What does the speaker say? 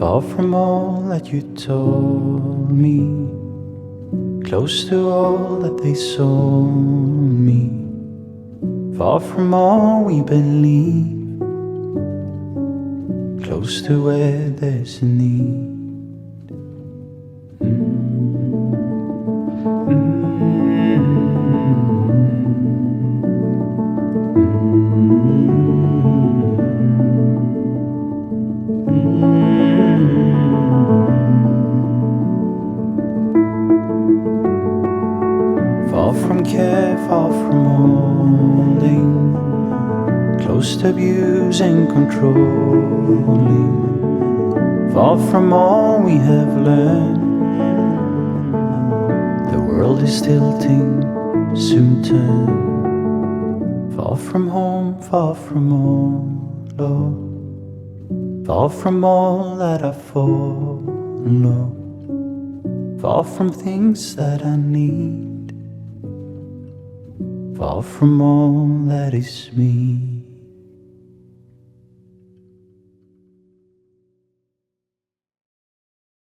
Far from all that you told me, close to all that they sold me. Far from all we believe, close to where there's a need. Far from care, far from holding, close to abuse and controlling. Far from all we have learned, the world is tilting, soon turn. Far from home, far from all, Lord, far from all that I follow, far from things that I need, far from all that is me.